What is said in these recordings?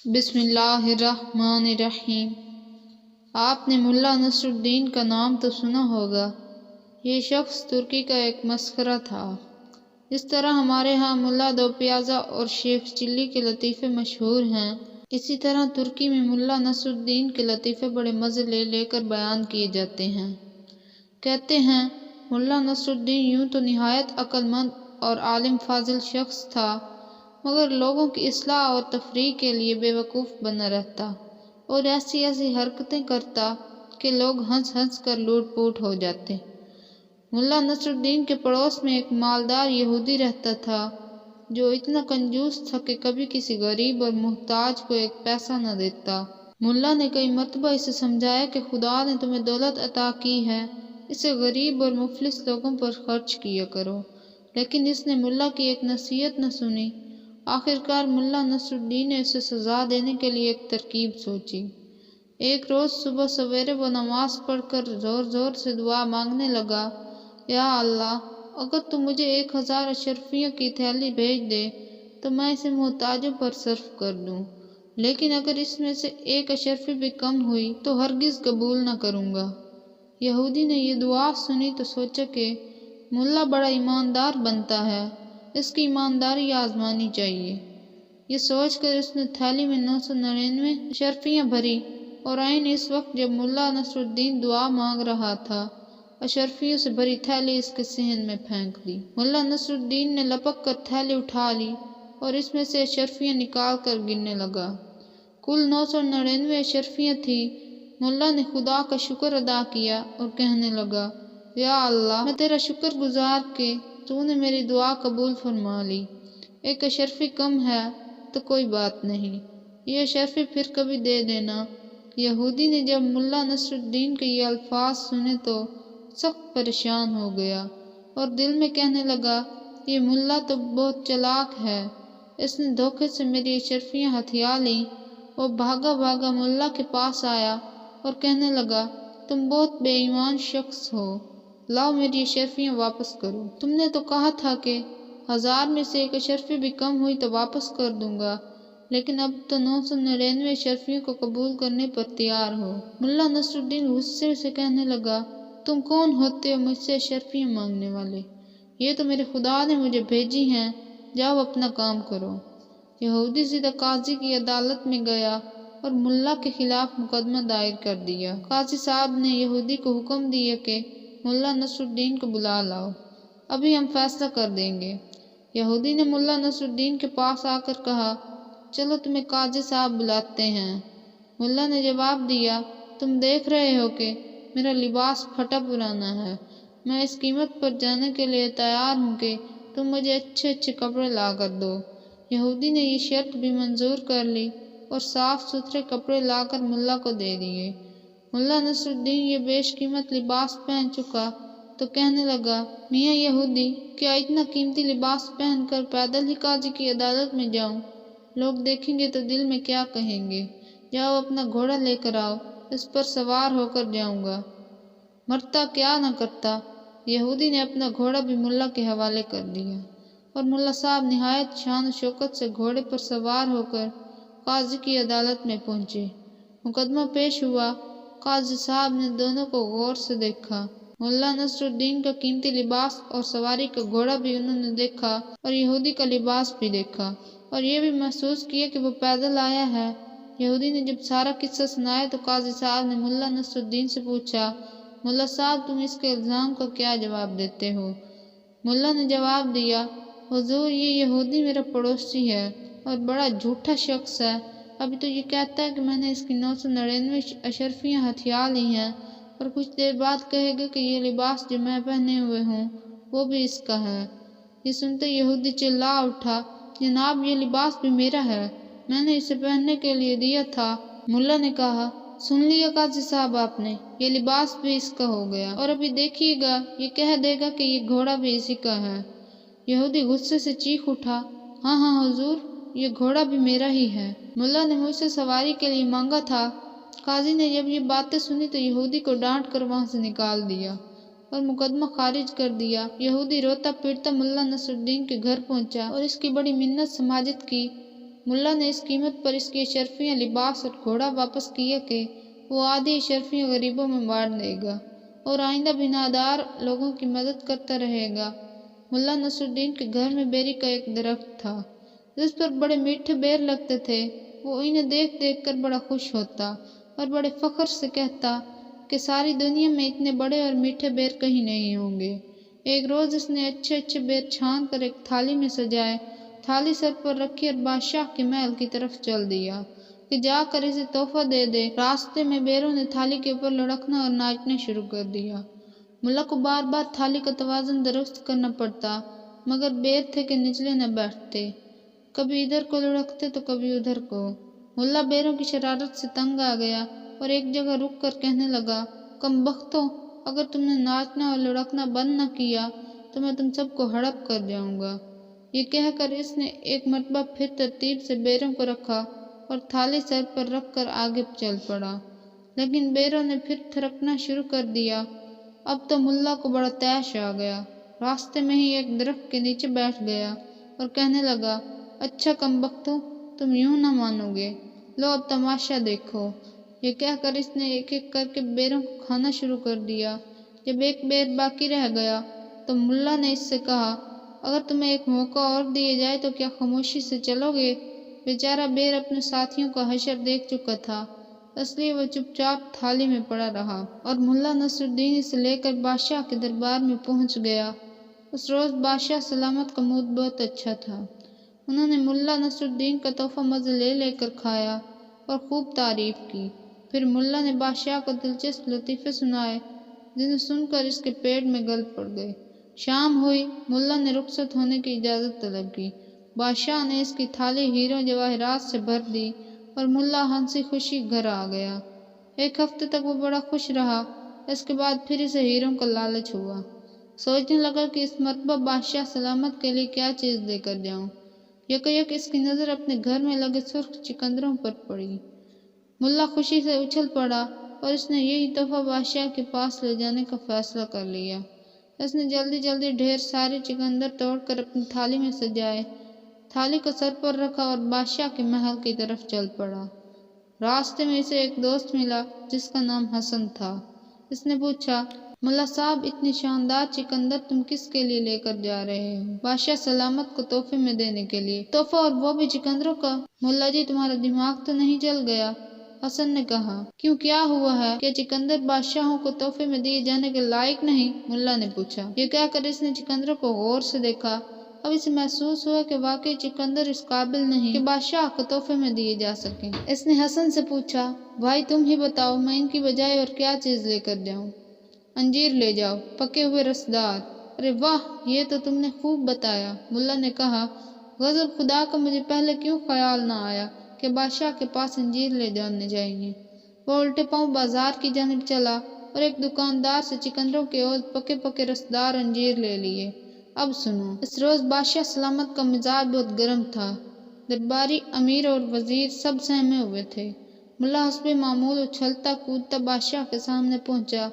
بسم اللہ الرحمن الرحیم۔ آپ نے ملا نصر الدین کا نام تو سنا ہوگا۔ یہ شخص ترکی کا ایک مسخرہ تھا۔ اس طرح ہمارے ہاں ملا دو پیازا اور شیخ چلی کے لطیفے مشہور ہیں، اسی طرح ترکی میں ملا نصر الدین کے لطیفے بڑے مزے لے لے کر بیان کیے جاتے ہیں۔ کہتے ہیں ملا نصر الدین یوں تو نہایت عقل مند اور عالم فاضل شخص تھا، مگر لوگوں کی اصلاح اور تفریح کے لیے بے وقوف بنا رہتا اور ایسی ایسی حرکتیں کرتا کہ لوگ ہنس ہنس کر لوٹ پوٹ ہو جاتے۔ ملا نصر الدین کے پڑوس میں ایک مالدار یہودی رہتا تھا جو اتنا کنجوس تھا کہ کبھی کسی غریب اور محتاج کو ایک پیسہ نہ دیتا۔ ملا نے کئی مرتبہ اسے سمجھایا کہ خدا نے تمہیں دولت عطا کی ہے، اسے غریب اور مفلس لوگوں پر خرچ کیا کرو، لیکن اس نے ملا کی ایک نصیحت نہ سنی۔ آخرکار ملا نصر الدین نے اسے سزا دینے کے لیے ایک ترکیب سوچی۔ ایک روز صبح سویرے وہ نماز پڑھ کر زور زور سے دعا مانگنے لگا، یا اللہ، اگر تو مجھے 1000 اشرفیوں کی تھیلی بھیج دے تو میں اسے محتاجوں پر صرف کر دوں، لیکن اگر اس میں سے 1 اشرفی بھی کم ہوئی تو ہرگز قبول نہ کروں گا۔ یہودی نے یہ دعا سنی تو سوچا کہ ملا بڑا ایماندار بنتا ہے، اس کی ایمانداری آزمانی چاہیے۔ یہ سوچ کر اس نے تھیلی میں 999 اشرفیاں بھری اور عین اس وقت جب ملا نصر الدین دعا مانگ رہا تھا، اشرفیوں سے بھری تھیلی اس کے صحن میں پھینک دی۔ ملا نصر الدین نے لپک کر تھیلی اٹھا لی اور اس میں سے اشرفیاں نکال کر گننے لگا۔ کل 999 اشرفیاں تھیں۔ ملا نے خدا کا شکر ادا کیا اور کہنے لگا، یا اللہ، میں تیرا شکر گزار کہ تو نے میری دعا قبول فرما لی۔ 1 اشرفی کم ہے تو کوئی بات نہیں، یہ اشرفی پھر کبھی دے دینا۔ یہودی نے جب ملا نصر الدین کے یہ الفاظ سنے تو سخت پریشان ہو گیا اور دل میں کہنے لگا، یہ ملا تو بہت چالاک ہے، اس نے دھوکے سے میری اشرفیاں ہتھیا لیں۔ وہ بھاگا بھاگا ملا کے پاس آیا اور کہنے لگا، تم بہت بے ایمان شخص ہو، لاؤ میری اشرفیاں واپس کرو۔ تم نے تو کہا تھا کہ 1000 میں سے 1 اشرفی بھی کم ہوئی تو واپس کر دوں گا، لیکن اب تو 999 اشرفیوں کو قبول کرنے پر تیار ہو۔ ملا نصر الدین غصے سے کہنے لگا، تم کون ہوتے ہو مجھ سے اشرفیاں مانگنے والے؟ یہ تو میرے خدا نے مجھے بھیجی ہیں، جاؤ اپنا کام کرو۔ یہودی سیدھا قاضی کی عدالت میں گیا اور ملا کے خلاف مقدمہ دائر کر دیا۔ قاضی صاحب نے یہودی کو حکم دیا کہ ملا نصر الدین کو بلا لاؤ، ابھی ہم فیصلہ کر دیں گے۔ یہودی نے ملا نصر الدین کے پاس آ کر کہا، چلو تمہیں قاضی صاحب بلاتے ہیں۔ ملا نے جواب دیا، تم دیکھ رہے ہو کہ میرا لباس پھٹا پرانا ہے، میں اس قیمت پر جانے کے لیے تیار ہوں کہ تم مجھے اچھے اچھے کپڑے لا کر دو۔ یہودی نے یہ شرط بھی منظور کر لی اور صاف ستھرے کپڑے لا کر ملا کو دے دیے۔ ملا نصر الدین یہ بیش قیمت لباس پہن چکا تو کہنے لگا، میاں یہودی، کیا اتنا قیمتی لباس پہن کر پیدل ہی قاضی کی عدالت میں جاؤں؟ لوگ دیکھیں گے تو دل میں کیا کہیں گے؟ جاؤ اپنا گھوڑا لے کر آؤ، اس پر سوار ہو کر جاؤں گا، مرتا کیا نہ کرتا۔ یہودی نے اپنا گھوڑا بھی ملا کے حوالے کر دیا اور ملا صاحب نہایت شان و شوکت سے گھوڑے پر سوار ہو کر قاضی کی عدالت میں پہنچے۔ مقدمہ پیش ہوا۔ قاضی صاحب نے دونوں کو غور سے دیکھا۔ ملا نصر الدین کا قیمتی لباس اور سواری کا گھوڑا بھی انہوں نے دیکھا اور یہودی کا لباس بھی دیکھا اور یہ بھی محسوس کیا کہ وہ پیدل آیا ہے۔ یہودی نے جب سارا قصہ سنایا تو قاضی صاحب نے ملا نصر الدین سے پوچھا، ملا صاحب تم اس کے الزام کا کیا جواب دیتے ہو؟ ملا نے جواب دیا، حضور، یہ یہودی میرا پڑوسی ہے اور بڑا جھوٹا شخص ہے۔ ابھی تو یہ کہتا ہے کہ میں نے اس کی 999 اشرفیاں ہتھیا لی ہیں اور کچھ دیر بعد کہے گا کہ یہ لباس جو میں پہنے ہوئے ہوں وہ بھی اس کا ہے۔ یہ سنتے یہودی چلا اٹھا، جناب یہ لباس بھی میرا ہے، میں نے اسے پہننے کے لیے دیا تھا۔ ملا نے کہا، سن لیا قاضی صاحب آپ نے، یہ لباس بھی اس کا ہو گیا اور ابھی دیکھیے گا یہ کہہ دے گا کہ یہ گھوڑا بھی اسی کا ہے۔ یہودی غصے سے چیخ اٹھا، ہاں ہاں حضور، یہ گھوڑا بھی میرا ہی ہے، ملا نے مجھ سے سواری کے لیے مانگا تھا۔ قاضی نے جب یہ باتیں سنی تو یہودی کو ڈانٹ کر وہاں سے نکال دیا اور مقدمہ خارج کر دیا۔ یہودی روتا پیٹتا ملا نصر الدین کے گھر پہنچا اور اس کی بڑی منت سماجت کی ملا نے اس قیمت پر اس کی اشرفیاں لباس اور گھوڑا واپس کیا کہ وہ آدھی اشرفیاں غریبوں میں بانٹ دے گا اور آئندہ بنادار لوگوں کی مدد کرتا رہے گا۔ ملا نصر الدین کے گھر میں بیری کا ایک درخت تھا جس پر بڑے میٹھے بیر لگتے تھے۔ وہ انہیں دیکھ دیکھ کر بڑا خوش ہوتا اور بڑے فخر سے کہتا کہ ساری دنیا میں اتنے بڑے اور میٹھے بیر کہیں نہیں ہوں گے۔ ایک روز اس نے اچھے اچھے بیر چھان کر ایک تھالی میں سجائے، تھالی سر پر رکھی اور بادشاہ کے محل کی طرف چل دیا کہ جا کر اسے تحفہ دے دے۔ راستے میں بیروں نے تھالی کے اوپر لڑکنا اور ناچنا شروع کر دیا۔ ملا کو بار بار تھالی کا توازن درست کرنا پڑتا، مگر بیر تھے کہ نچلے نہ بیٹھتے، کبھی ادھر کو لڑکتے تو کبھی ادھر کو۔ ملا بیروں کی شرارت سے تنگ آ گیا اور ایک جگہ رک کر کہنے لگا، کم بختوں، اگر تم نے ناچنا اور لڑکنا بند نہ کیا تو میں تم سب کو ہڑپ کر جاؤں گا۔ یہ کہہ کر اس نے ایک مرتبہ پھر ترتیب سے بیروں کو رکھا اور تھالی سر پر رکھ کر آگے چل پڑا، لیکن بیروں نے پھر تھرکنا شروع کر دیا۔ اب تو ملا کو بڑا طیش آ گیا، راستے میں ہی ایک درخت کے نیچے بیٹھ گیا اور کہنے لگا، اچھا کم بختوں، تم یوں نہ مانو گے، لو اب تماشا دیکھو۔ یہ کہہ کر اس نے ایک ایک کر کے بیروں کو کھانا شروع کر دیا۔ جب ایک بیر باقی رہ گیا تو ملا نے اس سے کہا، اگر تمہیں ایک موقع اور دیا جائے تو کیا خاموشی سے چلو گے؟ بیچارہ بیر اپنے ساتھیوں کا حشر دیکھ چکا تھا، اس لیے وہ چپ چاپ تھالی میں پڑا رہا اور ملا نصر الدین اسے لے کر بادشاہ کے دربار میں پہنچ گیا۔ اس روز بادشاہ سلامت کا موڈ بہت اچھا تھا۔ انہوں نے ملا نصر الدین کا تحفہ مزے لے لے کر کھایا اور خوب تعریف کی۔ پھر ملا نے بادشاہ کو دلچسپ لطیفے سنائے جنہیں سن کر اس کے پیٹ میں گل پڑ گئے۔ شام ہوئی، ملا نے رخصت ہونے کی اجازت طلب کی۔ بادشاہ نے اس کی تھالی ہیروں جواہرات سے بھر دی اور ملا ہنسی خوشی گھر آ گیا۔ ایک ہفتے تک وہ بڑا خوش رہا، اس کے بعد پھر اسے ہیروں کا لالچ ہوا۔ سوچنے لگا کہ اس مرتبہ بادشاہ سلامت کے لیے کیا چیز لے کر جاؤں۔ یک اس کی نظر اپنے گھر میں لگے سرخ چکندروں پر پڑی۔ ملا خوشی سے اچھل پڑا اور اس نے یہی تحفہ بادشاہ کے پاس لے جانے کا فیصلہ کر لیا۔ اس نے جلدی جلدی ڈھیر سارے چکندر توڑ کر اپنی تھالی میں سجائے، تھالی کو سر پر رکھا اور بادشاہ کے محل کی طرف چل پڑا۔ راستے میں اسے ایک دوست ملا جس کا نام حسن تھا۔ اس نے پوچھا، ملا صاحب، اتنی شاندار چکندر تم کس کے لیے لے کر جا رہے ہو؟ بادشاہ سلامت کو تحفے میں دینے کے لیے۔ تحفہ اور وہ بھی چکندروں کا؟ ملا جی، تمہارا دماغ تو نہیں جل گیا؟ حسن نے کہا، کیوں، کیا ہوا ہے؟ کیا چکندر بادشاہوں کو تحفے میں دیے جانے کے لائق نہیں؟ ملا نے پوچھا۔ یہ کہہ کر اس نے چکندروں کو غور سے دیکھا۔ اب اسے محسوس ہوا کہ واقعی چکندر اس قابل نہیں کہ بادشاہ کو تحفے میں دیے جا سکیں۔ اس نے حسن سے پوچھا، بھائی تم ہی بتاؤ، میں ان کی بجائے اور کیا چیز لے کر جاؤں؟ انجیر لے جاؤ، پکے ہوئے رسدار۔ ارے واہ، یہ تو تم نے خوب بتایا۔ ملا نے کہا، غضب خدا کا، مجھے پہلے کیوں خیال نہ آیا کہ بادشاہ کے پاس انجیر لے جانے چاہیے۔ وہ الٹے پاؤں بازار کی جانب چلا اور ایک دکاندار سے چکندروں کے عوض پکے پکے رسدار انجیر لے لیے۔ اب سنو۔ اس روز بادشاہ سلامت کا مزاج بہت گرم تھا۔ درباری، امیر اور وزیر سب سہمے ہوئے تھے۔ ملا حسب معمول اچھلتا کودتا بادشاہ کے سامنے پہنچا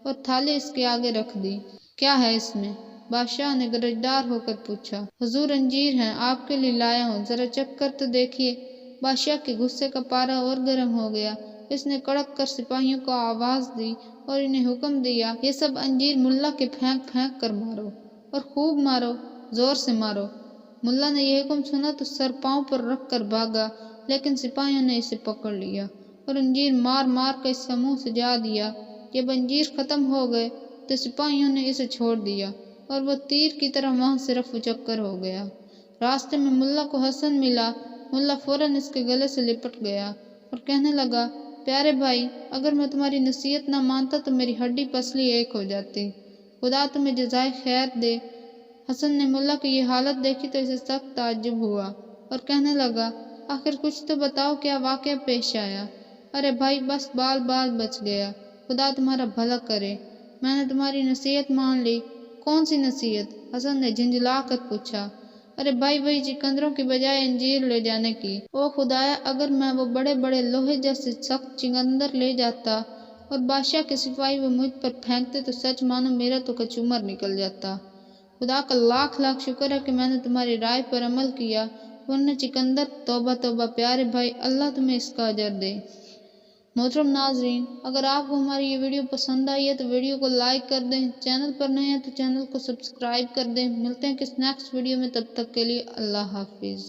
اور تھالی اس کے آگے رکھ دی۔ کیا ہے اس میں؟ بادشاہ نے گرجدار ہو کر پوچھا۔ حضور، انجیر ہیں، آپ کے لیے لایا ہوں، ذرا چکھ کر تو دیکھیے۔ بادشاہ کے غصے کا پارا اور گرم ہو گیا۔ اس نے کڑک کر سپاہیوں کو آواز دی اور انہیں حکم دیا، یہ سب انجیر ملا کے پھینک پھینک کر مارو اور خوب مارو، زور سے مارو۔ ملا نے یہ حکم سنا تو سر پاؤں پر رکھ کر بھاگا، لیکن سپاہیوں نے اسے پکڑ لیا اور انجیر مار مار کر اس کا منہ سجا دیا۔ جب انجیر ختم ہو گئے تو سپاہیوں نے اسے چھوڑ دیا اور وہ تیر کی طرح وہاں سے رفو چکر ہو گیا۔ راستے میں ملا کو حسن ملا۔ ملا فوراً اس کے گلے سے لپٹ گیا اور کہنے لگا، پیارے بھائی، اگر میں تمہاری نصیحت نہ مانتا تو میری ہڈی پسلی ایک ہو جاتی، خدا تمہیں جزائے خیر دے۔ حسن نے ملا کی یہ حالت دیکھی تو اسے سخت تعجب ہوا اور کہنے لگا، آخر کچھ تو بتاؤ، کیا واقعہ پیش آیا؟ ارے بھائی، بس بال بال بچ گیا، خدا تمہارا بھلا کرے، میں نے تمہاری نصیحت مان لی۔ کون سی نصیحت؟ حسن نے جھنجھلا کر پوچھا۔ ارے بھائی، وہی چکندروں کی بجائے انجیر لے جانے کی۔ او خدایا، اگر میں وہ بڑے بڑے لوہے جیسے سخت چکندر لے جاتا اور بادشاہ کے سپاہی وہ مجھ پر پھینکتے تو سچ مانو میرا تو کچومر نکل جاتا۔ خدا کا لاکھ لاکھ شکر ہے کہ میں نے تمہاری رائے پر عمل کیا ورنہ چکندر توبہ توبہ پیارے بھائی، اللہ تمہیں اس کا اجر دے۔ محترم ناظرین، اگر آپ کو ہماری یہ ویڈیو پسند آئی ہے تو ویڈیو کو لائک کر دیں، چینل پر نئے ہیں تو چینل کو سبسکرائب کر دیں۔ ملتے ہیں کس نیکسٹ ویڈیو میں، تب تک کے لیے اللہ حافظ۔